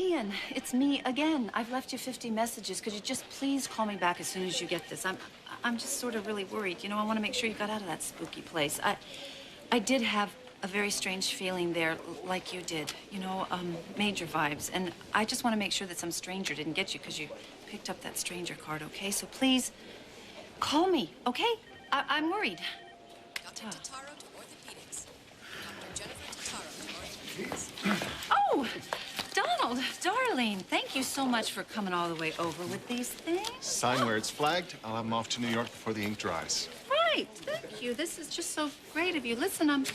Ian, it's me again. I've left you 50 messages. Could you just please call me back as soon as you get this? I'm just sort of really worried. You know, I want to make sure you got out of that spooky place. I did have a very strange feeling there, like you did. You know, major vibes. And I just want to make sure that some stranger didn't get you because you picked up that stranger card, okay? So please, call me, okay? I'm worried. Dr. Totaro to orthopedics. Dr. Jennifer Totaro to orthopedics. Oh, Donald, darling, thank you so much for coming all the way over with these things. Sign where it's flagged. I'll have them off to New York before the ink dries. Right, thank you. This is just so great of you. Listen,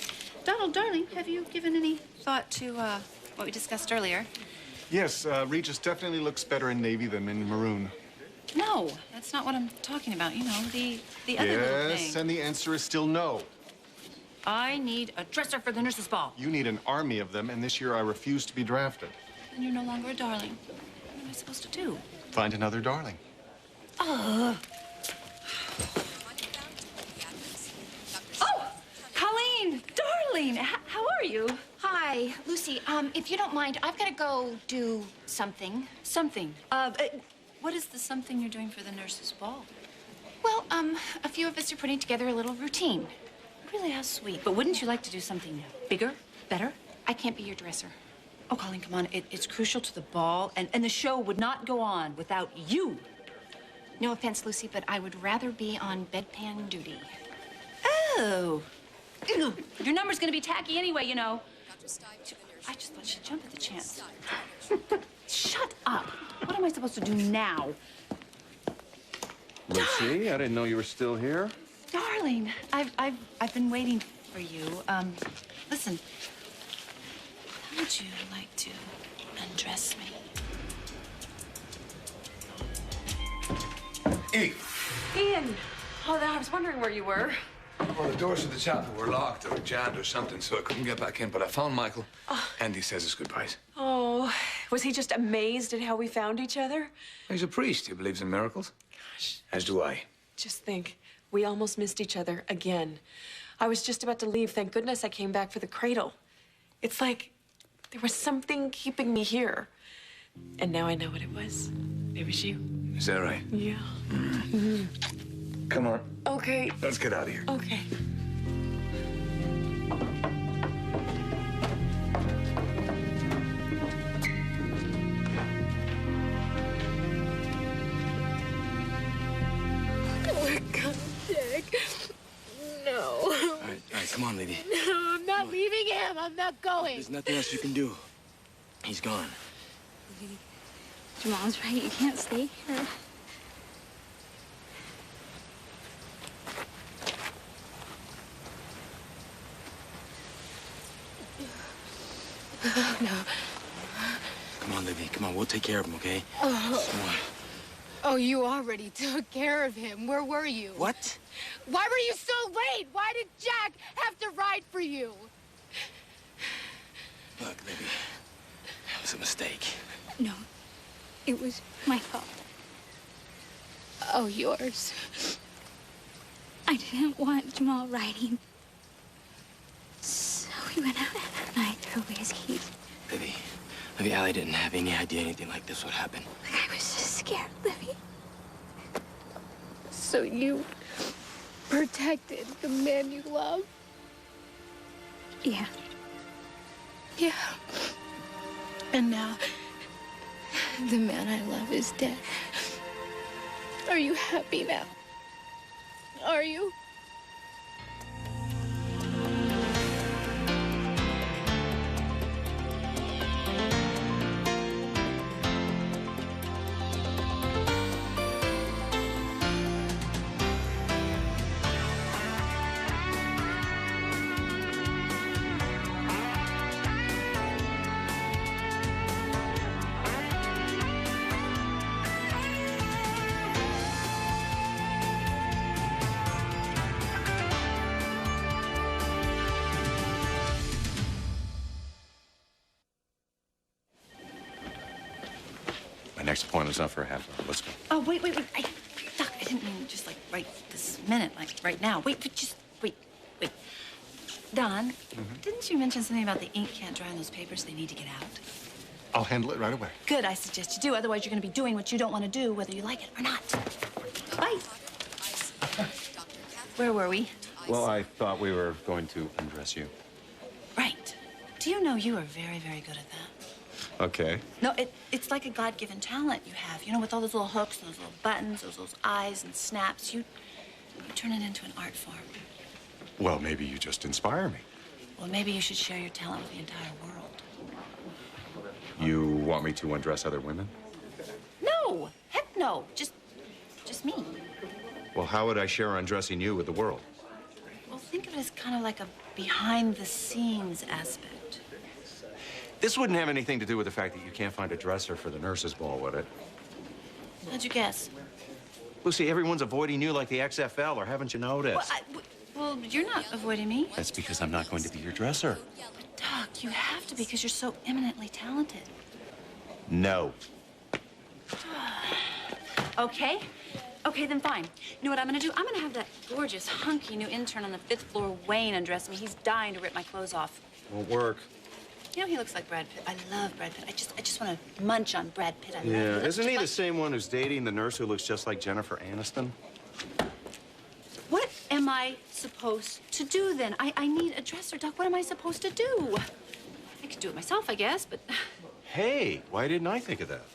Donald, darling, have you given any thought to what we discussed earlier? Yes, Regis definitely looks better in navy than in maroon. No, that's not what I'm talking about. You know, the other little thing. Yes, and the answer is still no. I need a dresser for the nurse's ball. You need an army of them, and this year I refuse to be drafted. And you're no longer a darling. What am I supposed to do? Find another darling. Oh, Colleen, darling, how are you? Hi, Lucy. If you don't mind, I've got to go do something. Something. What is the something you're doing for the nurse's ball? Well, a few of us are putting together a little routine. Really, how sweet. But wouldn't you like to do something bigger, better? I can't be your dresser. Oh, Colleen, come on. It's crucial to the ball, and the show would not go on without you. No offense, Lucy, but I would rather be on bedpan duty. Oh. Ew. Your number's gonna be tacky anyway, you know. Dr. Stipe to the nurse. I just thought she'd jump at the chance. Stipe to the nurse. Shut up. What am I supposed to do now? Lucy, I didn't know you were still here. Darling, I've been waiting for you. Listen. How would you like to undress me? Hey. Ian! Oh, I was wondering where you were. Well, the doors to the chapel were locked or jammed or something, so I couldn't get back in. But I found Michael, and he says his goodbyes. Oh, was he just amazed at how we found each other? He's a priest. He believes in miracles. Gosh, As do I. just think, we almost missed each other again. I was just about to leave. Thank goodness I came back for the cradle. It's like there was something keeping me here. And now I know what it was. It was you. Is that right? Yeah. Come on. Okay. Let's get out of here. Okay. Oh, God, Jack. No. All right, come on, lady. No, I'm not leaving him. I'm not going. There's nothing else you can do. He's gone. Jamal's right. You can't stay here. No. Come on, Livy. Come on, we'll take care of him, okay? Oh. Come on. Oh, you already took care of him. Where were you? What? Why were you so late? Why did Jack have to ride for you? Look, Livy. That was a mistake. No, it was my fault. Oh, yours. I didn't want Jamal riding. So we went out and I threw away his keys. Livy. Livy, Allie didn't have any idea anything like this would happen. I was just scared, Livy. So you protected the man you love? Yeah. Yeah. And now, the man I love is dead. Are you happy now? Are you? My next appointment's not for a half hour. Let's go. Oh, wait. Doc, I didn't mean just like right this minute, like right now. Wait. Don, didn't you mention something about the ink can't dry on those papers? They need to get out. I'll handle it right away. Good, I suggest you do. Otherwise, you're going to be doing what you don't want to do, whether you like it or not. Bye. Where were we? Well, I thought we were going to undress you. Right. Do you know you are very, very good at that? Okay. No, it's like a God-given talent you have. You know, with all those little hooks and those little buttons, those eyes and snaps, you turn it into an art form. Well, maybe you just inspire me. Well, maybe you should share your talent with the entire world. You want me to undress other women? No! Heck no! Just me. Well, how would I share undressing you with the world? Well, think of it as kind of like a behind-the-scenes aspect. This wouldn't have anything to do with the fact that you can't find a dresser for the nurses' ball, would it? How'd you guess? Lucy, everyone's avoiding you like the XFL, or haven't you noticed? Well, you're not avoiding me. That's because I'm not going to be your dresser. But, Doc, you have to because you're so eminently talented. No. Okay. Okay, then fine. You know what I'm gonna do? I'm gonna have that gorgeous, hunky new intern on the 5th floor, Wayne, undress me. He's dying to rip my clothes off. Won't work. You know, he looks like Brad Pitt. I love Brad Pitt. I just want to munch on Brad Pitt. I love Yeah, him. isn't he the same one who's dating the nurse who looks just like Jennifer Aniston? What am I supposed to do then? I need a dresser, Doc. What am I supposed to do? I could do it myself, I guess, but... Hey, why didn't I think of that?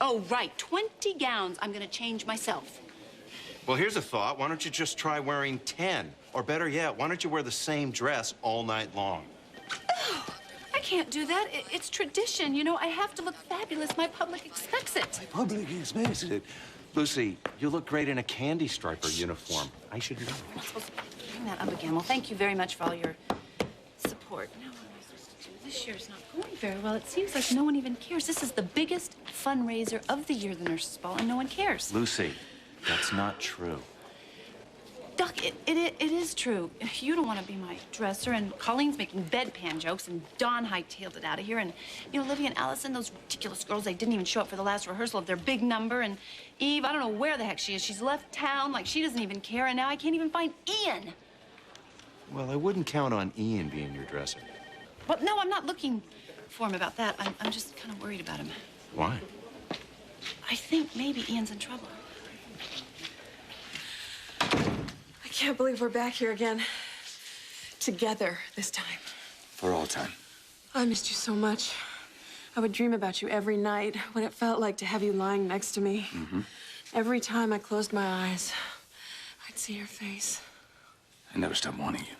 Oh, right. 20 gowns I'm gonna change myself. Well, here's a thought. Why don't you just try wearing 10? Or better yet, why don't you wear the same dress all night long? I can't do that. It's tradition. You know, I have to look fabulous. My public expects it. Public expects it. Lucy, you look great in a candy striper uniform. I should know. I'm not supposed to bring that up again. Well, thank you very much for all your support. Now, what am I supposed to do? This year's not going very well. It seems like no one even cares. This is the biggest fundraiser of the year, the Nurses' Ball, and no one cares. Lucy, that's not true. Doc, it is true. You don't want to be my dresser, and Colleen's making bedpan jokes, and Dawn hightailed it out of here, and, you know, Olivia and Allison, those ridiculous girls, they didn't even show up for the last rehearsal of their big number, and Eve, I don't know where the heck she is. She's left town like she doesn't even care, and now I can't even find Ian. Well, I wouldn't count on Ian being your dresser. Well, no, I'm not looking for him about that. I'm just kind of worried about him. Why? I think maybe Ian's in trouble. I can't believe we're back here again. Together this time. For all time. I missed you so much. I would dream about you every night, what it felt like to have you lying next to me. Mm-hmm. Every time I closed my eyes, I'd see your face. I never stopped wanting you.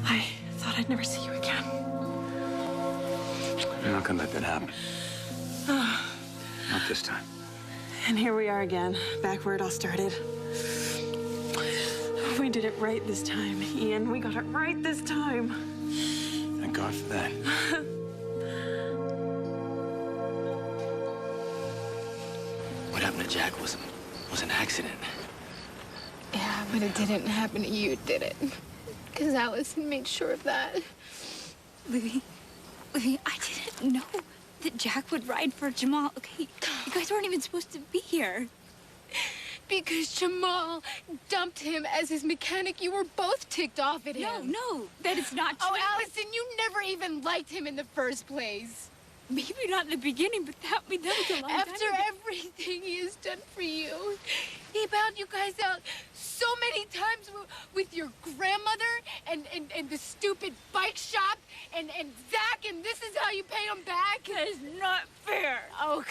I thought I'd never see you again. You're not gonna let that happen. Not this time. And here we are again, back where it all started. We did it right this time, Ian. We got it right this time. Thank God for that. What happened to Jack was an accident. Yeah, but it didn't happen to you, did it? Because Allison made sure of that. Livy, I didn't know that Jack would ride for Jamal. Okay, you guys weren't even supposed to be here. Because Jamal dumped him as his mechanic. You were both ticked off at him. No, that is not true. Oh, Allison, you never even liked him in the first place. Maybe not in the beginning, but that was a long time After ago. everything he has done for you, he bailed you guys out so many times with your grandmother and the stupid bike shop and Zach, and this is how you pay him back? That is not fair. Oh,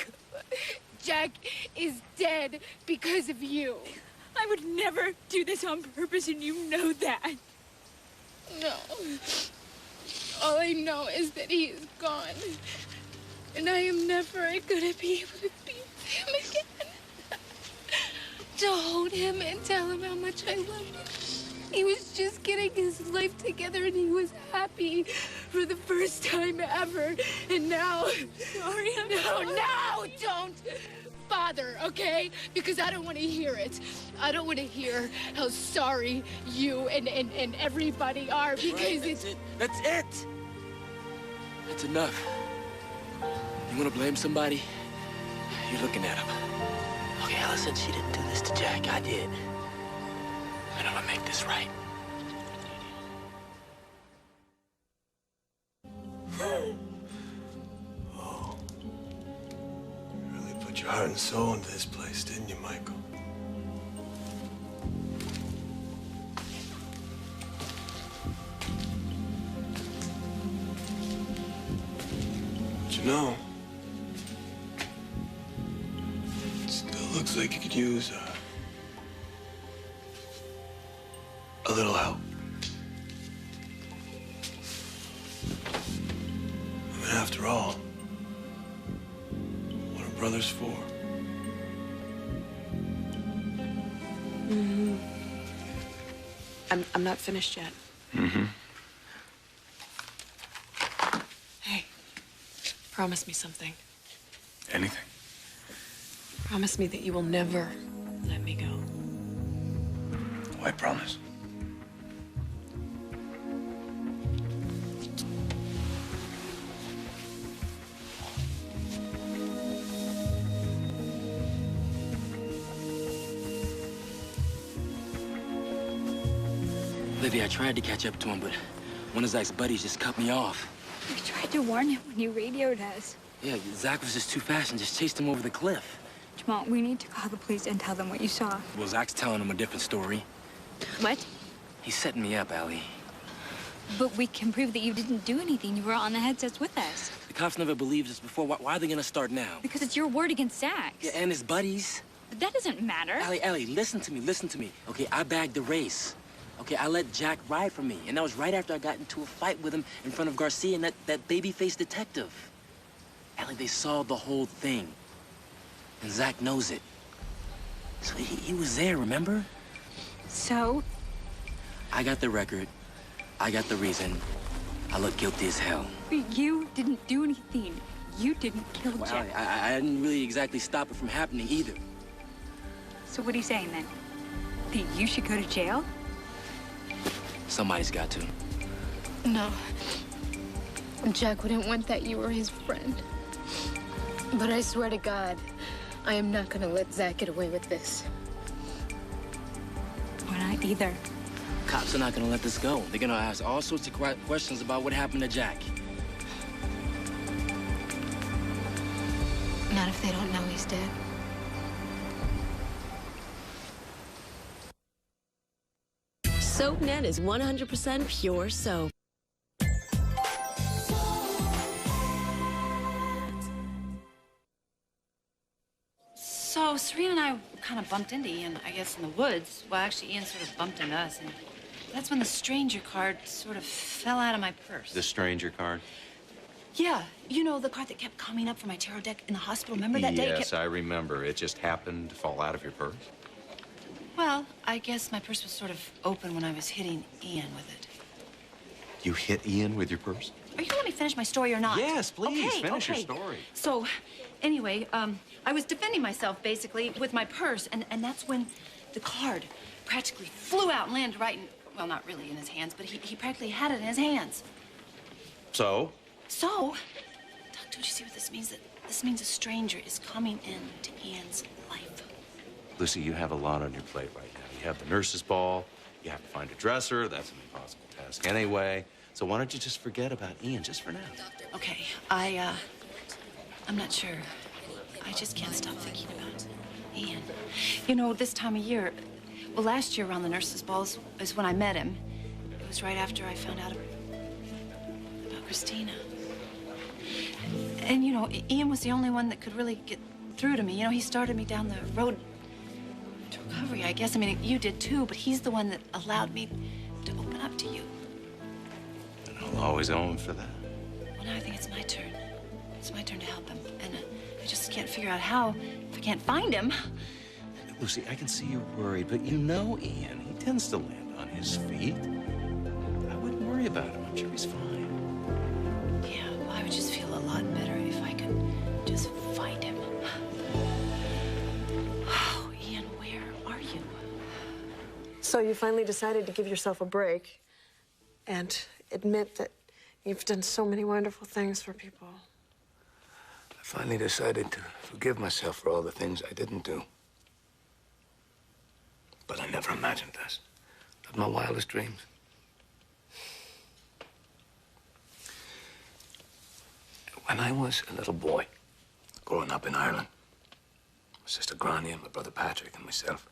Jack is dead because of you. I would never do this on purpose, and you know that. No. All I know is that he is gone. And I am never gonna be able to be with him again. To hold him and tell him how much I love him. He was just getting his life together and he was happy for the first time ever. And now... Sorry, No, don't bother, okay? Because I don't want to hear it. I don't want to hear how sorry you and everybody are because it's... That's it! That's enough. You want to blame somebody? You're looking at him. Okay, Allison, she didn't do this to Jack. I did. And I'm gonna make this right. Oh. You really put your heart and soul into this place, didn't you, Michael? But you know, it still looks like you could use a little help. I mean, after all, what are brothers for? Mm-hmm. I'm not finished yet. Mm-hmm. Hey, promise me something. Anything. Promise me that you will never let me go. Oh, I promise. Livy, I tried to catch up to him, but one of Zach's buddies just cut me off. We tried to warn him when you radioed us. Yeah, Zach was just too fast and just chased him over the cliff. Jamal, we need to call the police and tell them what you saw. Well, Zach's telling him a different story. What? He's setting me up, Allie. But we can prove that you didn't do anything. You were on the headsets with us. The cops never believed us before. Why are they gonna start now? Because it's your word against Zach's. Yeah, and his buddies. But that doesn't matter. Allie, listen to me. Okay, I bagged the race. Okay, I let Jack ride for me, and that was right after I got into a fight with him in front of Garcia and that baby-faced detective. Allie, they saw the whole thing, and Zach knows it. So he was there, remember? So? I got the record. I got the reason. I look guilty as hell. You didn't do anything. You didn't kill Well, Jack. I didn't really exactly stop it from happening either. So what are you saying then? That you should go to jail? Somebody's got to. No. Jack wouldn't want that. You were his friend. But I swear to God, I am not gonna let Zach get away with this. We're not either. Cops are not gonna let this go. They're gonna ask all sorts of questions about what happened to Jack. Not if they don't know he's dead. SoapNet is 100% pure soap. So Serena and I kind of bumped into Ian, I guess, in the woods. Well, actually, Ian sort of bumped into us, and that's when the stranger card sort of fell out of my purse. The stranger card? Yeah, you know, the card that kept coming up for my tarot deck in the hospital. Remember that day? Yes, I remember. It just happened to fall out of your purse. Well, I guess my purse was sort of open when I was hitting Ian with it. You hit Ian with your purse? Are you gonna let me finish my story or not? Yes, please, okay, finish your okay. story. So, anyway, I was defending myself, basically, with my purse, and that's when the card practically flew out and landed right in, well, not really in his hands, but he practically had it in his hands. So? So, Doc, don't you see what this means? This means a stranger is coming into Ian's life. Lucy, you have a lot on your plate right now. You have the nurse's ball. You have to find a dresser. That's an impossible task anyway. So why don't you just forget about Ian just for now? Okay, I'm not sure. I just can't stop thinking about Ian. You know, this time of year, well, last year around the nurse's ball is when I met him. It was right after I found out about Christina. And, you know, Ian was the only one that could really get through to me. You know, he started me down the road to recovery, I guess. I mean, you did too, but he's the one that allowed me to open up to you. And I'll always owe him for that. Well, now I think it's my turn. It's my turn to help him. And I just can't figure out how if I can't find him. Lucy, I can see you're worried, but you know Ian. He tends to land on his feet. I wouldn't worry about him. I'm sure he's fine. Yeah, well, I would just feel a lot better if I could just find him. Oh, Ian, where are you? So you finally decided to give yourself a break and admit that you've done so many wonderful things for people. I finally decided to forgive myself for all the things I didn't do. But I never imagined this. of my wildest dreams. When I was a little boy, growing up in Ireland, my sister Granny and my brother Patrick and myself,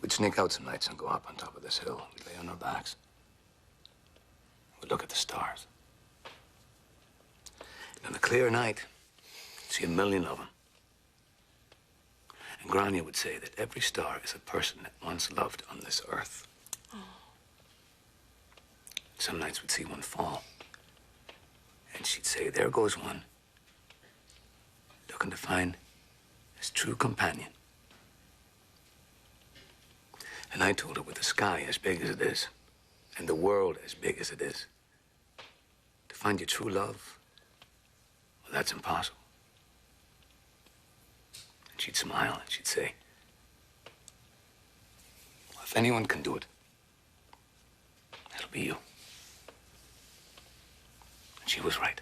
we'd sneak out some nights and go up on top of this hill. We'd lay on our backs. We'd look at the stars. And on a clear night, you'd see a million of them. And Granny would say that every star is a person that once loved on this earth. Oh. Some nights we'd see one fall. And she'd say, there goes one, looking to find his true companion. And I told her, with the sky as big as it is, and the world as big as it is, to find your true love, well, that's impossible. And she'd smile and she'd say, well, if anyone can do it, it'll be you. And she was right.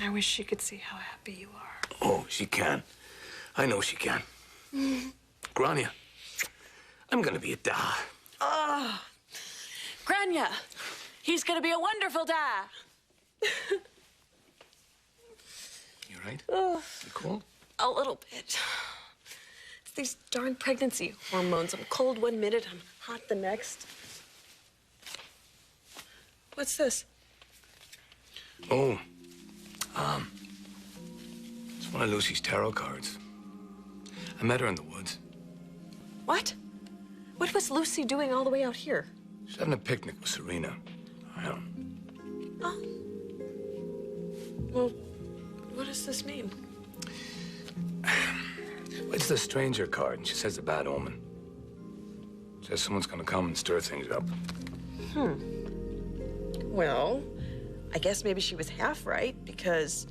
I wish she could see how happy you are. Oh, she can. I know she can. Grania, I'm gonna be a dad. Oh, Grania, he's gonna be a wonderful dad. You right? Oh, You cold? a little bit. It's these darn pregnancy hormones. I'm cold one minute, I'm hot the next. What's this? Oh, it's one of Lucy's tarot cards. I met her in the woods. What? What was Lucy doing all the way out here? She's having a picnic with Serena. Oh. Well, what does this mean? It's the stranger card, and she says a bad omen. Says someone's gonna come and stir things up. Well, I guess maybe she was half right, because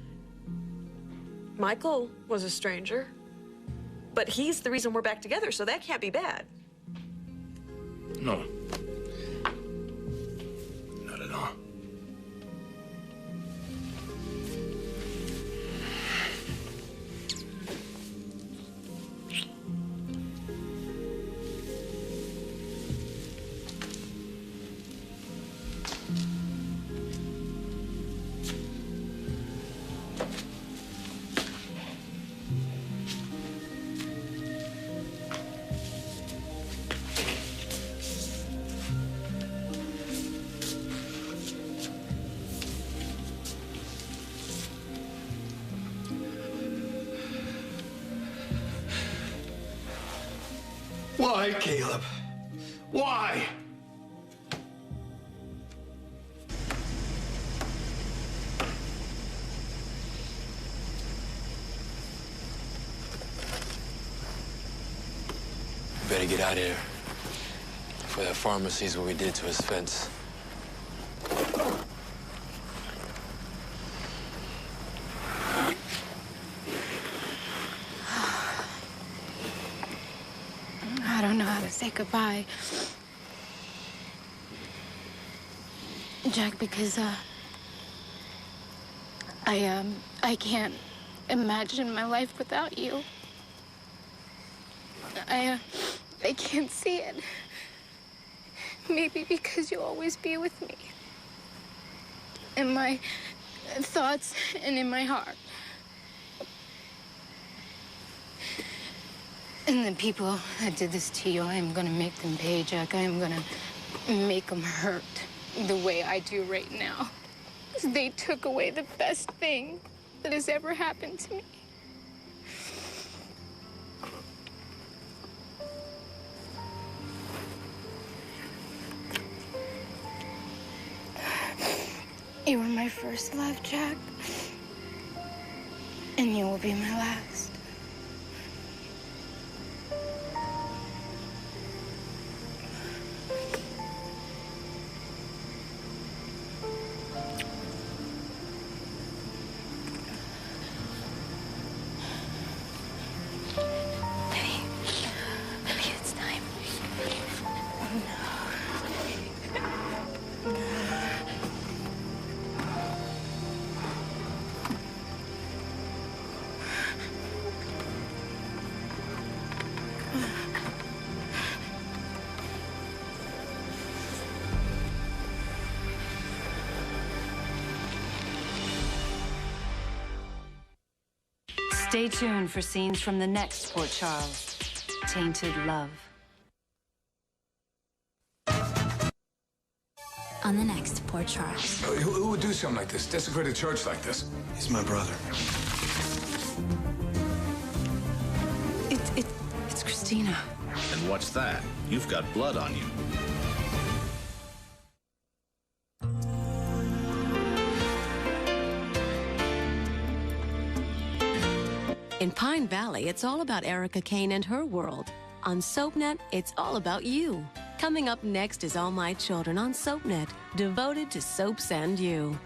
Michael was a stranger. But he's the reason we're back together, so that can't be bad. No. Not at all. Why, Caleb? Why? We better get out of here before that farmer sees what we did to his fence. I don't know how to say goodbye, Jack, because I can't imagine my life without you. I can't see it. Maybe because you'll always be with me. In my thoughts and in my heart. And the people that did this to you, I am gonna make them pay, Jack. I am gonna make them hurt the way I do right now. They took away the best thing that has ever happened to me. You were my first love, Jack. And you will be my last. Maybe it's time. Stay tuned for scenes from the next Port Charles, Tainted Love. On the next Port Charles. Who would do something like this? Desecrate a church like this? He's my brother. It's Christina. And what's that? You've got blood on you. In Pine Valley, it's all about Erica Kane and her world. On SoapNet, it's all about you. Coming up next is All My Children on SoapNet, devoted to soaps and you.